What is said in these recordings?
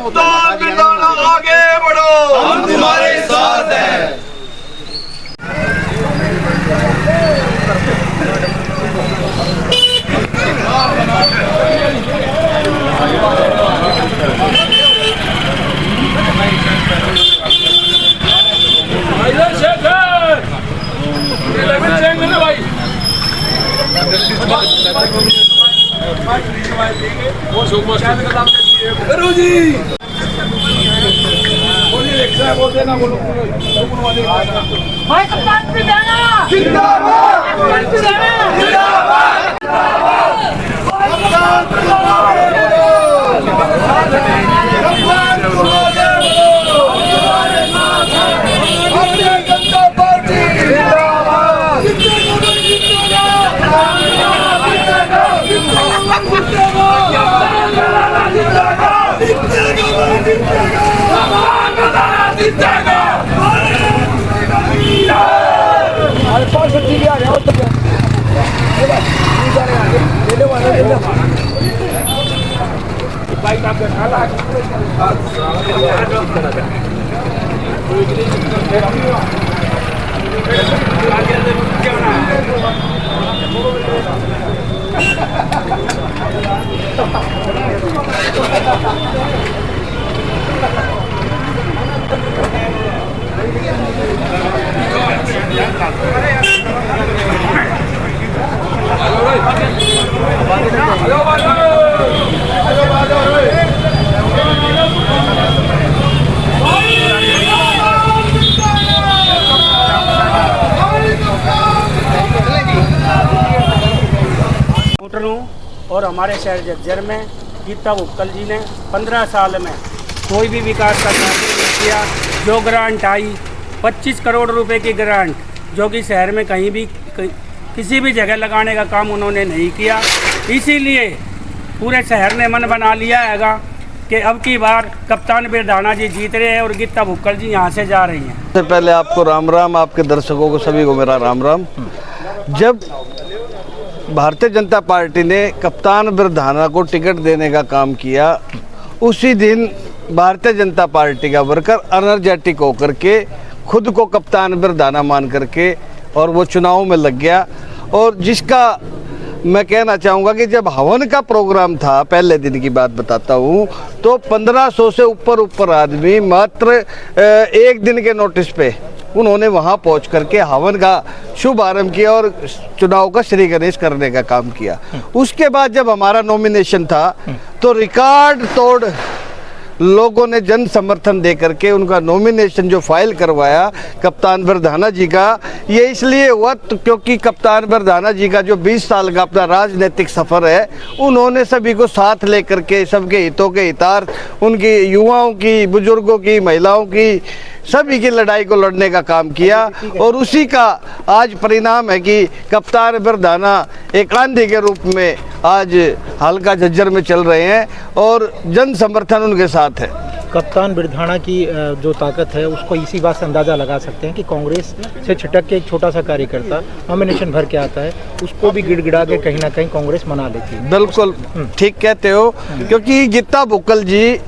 कप्तान बिरधाना आगे बढ़ो, हम तुम्हारे साथ हैं। भाई कप्तान बिरधाना जिंदाबाद, कप्तान बिरधाना जिंदाबाद, कप्तान भारतीय जनता पार्टी जिंदाबाद, और हमारे शहर जज्जर में गीता भुक्कल जी ने 15 साल में कोई भी विकास का कार्य नहीं किया। जो ग्रांट आई 25 करोड़ रुपए की ग्रांट, जो कि शहर में कहीं भी किसी भी जगह लगाने का काम उन्होंने नहीं किया। इसीलिए पूरे शहर ने मन बना लिया हैगा कि अब की बार कप्तान बिरधाना जी जीत रहे हैं और गीता भुक्कल जी यहाँ से जा रही हैं। सबसे पहले आपको राम राम, आपके दर्शकों को सभी को मेरा राम राम। जब भारतीय जनता पार्टी ने कप्तान बिरधाना को टिकट देने का काम किया, उसी दिन भारतीय जनता पार्टी का वर्कर एनर्जेटिक होकर के खुद को कप्तान बिरधाना मान करके और वो चुनाव में लग गया। और जिसका मैं कहना चाहूँगा कि जब हवन का प्रोग्राम था, पहले दिन की बात बताता हूँ, तो 1500 से ऊपर आदमी मात्र एक दिन के नोटिस पे उन्होंने वहां पहुंच करके हवन का शुभारंभ किया और चुनाव का श्री गणेश करने का काम किया। उसके बाद जब हमारा नॉमिनेशन था तो रिकॉर्ड तोड़ लोगों ने जन समर्थन दे करके उनका नॉमिनेशन जो फाइल करवाया कप्तान बिरधाना जी का, ये इसलिए हुआ क्योंकि कप्तान बिरधाना जी का जो 20 साल का अपना राजनीतिक सफ़र है, उन्होंने सभी को साथ लेकर के सबके हितों के हितार्थ, उनकी युवाओं की, बुजुर्गों की, महिलाओं की, सभी की लड़ाई को लड़ने का काम किया। और उसी का आज परिणाम है कि कप्तान बिरधाना एक आंधी के रूप में आज हल्का झज्जर में चल रहे हैं और जन समर्थन उनके साथ है। कप्तान बिरधाना की जो ताकत है उसको इसी बात से अंदाज़ा लगा सकते हैं कि कांग्रेस से छिटक के एक छोटा सा कार्यकर्ता नॉमिनेशन भर के आता है, उसको भी गिड़गिड़ा के कहीं ना कहीं कांग्रेस मना लेती है। बिल्कुल ठीक कहते हो, क्योंकि गीता भुक्कल जी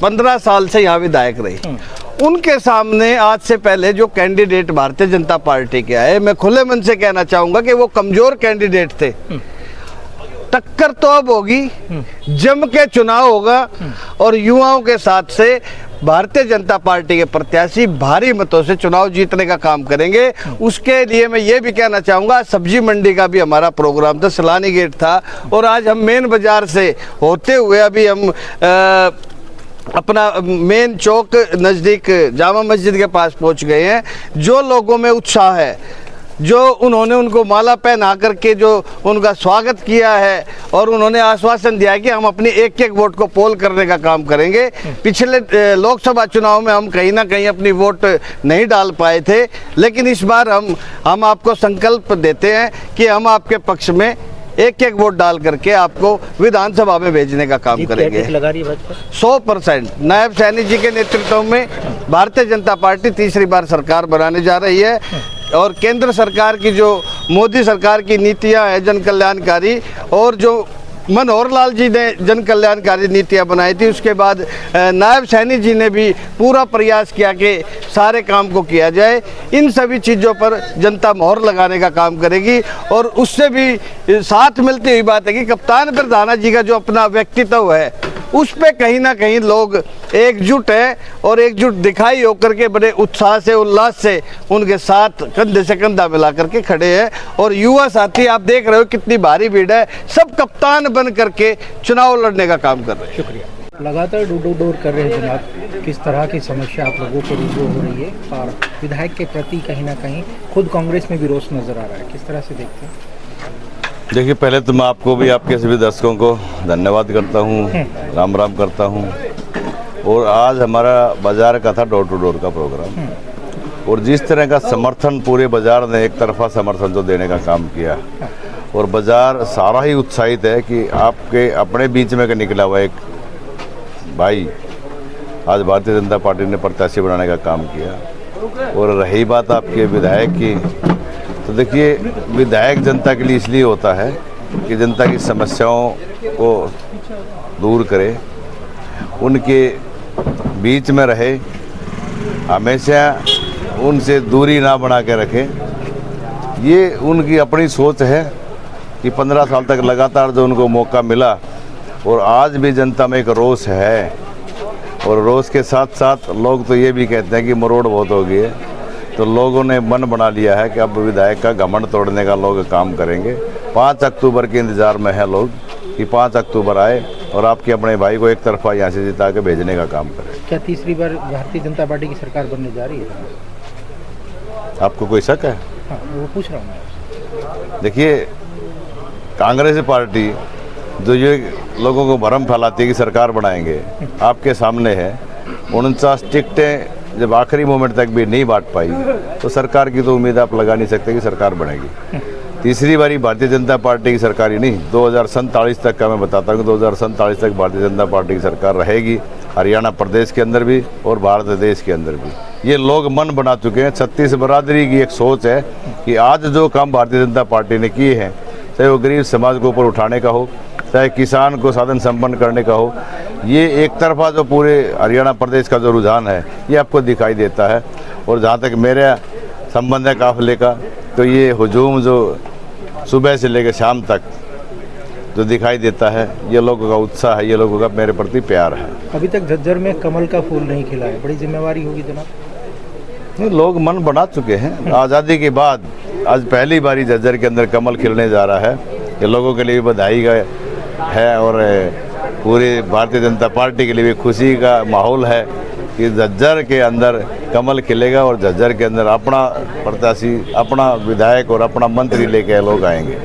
15 साल से यहाँ विधायक रही। उनके सामने आज से पहले जो कैंडिडेट भारतीय जनता पार्टी के आए, मैं खुले मन से कहना चाहूँगा कि वो कमज़ोर कैंडिडेट थे। टक्कर तो अब होगी, जम के चुनाव होगा और युवाओं के साथ से भारतीय जनता पार्टी के प्रत्याशी भारी मतों से चुनाव जीतने का काम करेंगे। उसके लिए मैं ये भी कहना चाहूँगा, सब्जी मंडी का भी हमारा प्रोग्राम था, सलानी गेट था, और आज हम मेन बाज़ार से होते हुए अभी हम अपना मेन चौक नज़दीक जामा मस्जिद के पास पहुंच गए हैं। जो लोगों में उत्साह है, जो उन्होंने उनको माला पहना करके जो उनका स्वागत किया है और उन्होंने आश्वासन दिया है कि हम अपनी एक एक वोट को पोल करने का काम करेंगे। पिछले लोकसभा चुनाव में हम कहीं ना कहीं अपनी वोट नहीं डाल पाए थे, लेकिन इस बार हम आपको संकल्प देते हैं कि हम आपके पक्ष में एक एक वोट डाल करके आपको विधानसभा में भेजने का काम करेंगे। 100% नायब सैनी जी के नेतृत्व में भारतीय जनता पार्टी तीसरी बार सरकार बनाने जा रही है और केंद्र सरकार की जो मोदी सरकार की नीतियां हैं जन कल्याणकारी और जो मनोहर लाल जी ने जन कल्याणकारी नीतियाँ बनाई थी। उसके बाद नायब सैनी जी ने भी पूरा प्रयास किया कि सारे काम को किया जाए। इन सभी चीज़ों पर जनता मोहर लगाने का काम करेगी। और उससे भी साथ मिलती हुई बात है कि कप्तान प्रधाना जी का जो अपना व्यक्तित्व है उस पे कहीं ना कहीं लोग एकजुट है और एकजुट दिखाई होकर के बड़े उत्साह से उल्लास से उनके साथ कंधे से कंधा मिला करके खड़े हैं। और युवा साथी आप देख रहे हो कितनी भारी भीड़ है, सब कप्तान बन करके चुनाव लड़ने का काम कर रहे हैं। शुक्रिया। लगातार डोर कर रहे हैं जनाब, किस तरह की समस्या आप लोगों को रूबरू हो रही है और विधायक के प्रति कहीं ना कहीं खुद कांग्रेस में भी रोष नजर आ रहा है, किस तरह से देखते हैं? देखिए, पहले तो मैं आपको भी आपके सभी दर्शकों को धन्यवाद करता हूँ, राम राम करता हूँ। और आज हमारा बाजार का था डोर टू डोर का प्रोग्राम और जिस तरह का समर्थन पूरे बाजार ने एक तरफा समर्थन जो देने का काम किया और बाजार सारा ही उत्साहित है कि आपके अपने बीच में का निकला हुआ एक भाई आज भारतीय जनता पार्टी ने प्रत्याशी बनाने का काम किया। और रही बात आपके विधायक की, तो देखिए विधायक जनता के लिए इसलिए होता है कि जनता की समस्याओं को दूर करे, उनके बीच में रहे, हमेशा उनसे दूरी ना बना के रखे। ये उनकी अपनी सोच है कि 15 साल तक लगातार जो उनको मौका मिला और आज भी जनता में एक रोष है। और रोष के साथ साथ लोग तो ये भी कहते हैं कि मरोड़ बहुत हो गई है, तो लोगों ने मन बना लिया है कि अब विधायक का घमंड तोड़ने का लोग काम करेंगे। 5 अक्टूबर के इंतज़ार में है लोग कि 5 अक्टूबर आए और आपके अपने भाई को एक तरफा यहाँ से जिता के भेजने का काम करें। क्या तीसरी बार भारतीय जनता पार्टी की सरकार बनने जा रही है? आपको कोई शक है? हाँ, वो पूछ रहा हूँ मैं। देखिए, कांग्रेस पार्टी जो ये लोगों को भरम फैलाती है कि सरकार बनाएंगे, आपके सामने है 49 टिकटें जब आखिरी मोमेंट तक भी नहीं बांट पाई तो सरकार की तो उम्मीद आप लगा नहीं सकते कि सरकार बनेगी। तीसरी बारी भारतीय जनता पार्टी की सरकार ही नहीं, 2047 तक का मैं बताता हूँ कि 2047 तक भारतीय जनता पार्टी की सरकार रहेगी, हरियाणा प्रदेश के अंदर भी और भारत देश के अंदर भी। ये लोग मन बना चुके हैं। 36 बरादरी की एक सोच है कि आज जो काम भारतीय जनता पार्टी ने किए हैं, चाहे वो गरीब समाज को ऊपर उठाने का हो, चाहे किसान को साधन संपन्न करने का हो, ये एक तरफा जो पूरे हरियाणा प्रदेश का जो रुझान है ये आपको दिखाई देता है। और जहाँ तक मेरा संबंध है काफिले का, तो ये हुजूम जो सुबह से लेकर शाम तक जो दिखाई देता है, ये लोगों का उत्साह है, ये लोगों का मेरे प्रति प्यार है। अभी तक झज्जर में कमल का फूल नहीं खिला है, बड़ी जिम्मेवारी होगी जनाब? नहीं, लोग मन बना चुके हैं। आज़ादी के बाद आज पहली बारी झज्जर के अंदर कमल खिलने जा रहा है। ये लोगों के लिए बधाई का है और पूरी भारतीय जनता पार्टी के लिए भी खुशी का माहौल है कि झज्जर के अंदर कमल खिलेगा और झज्जर के अंदर अपना प्रत्याशी, अपना विधायक और अपना मंत्री लेके लोग आएंगे।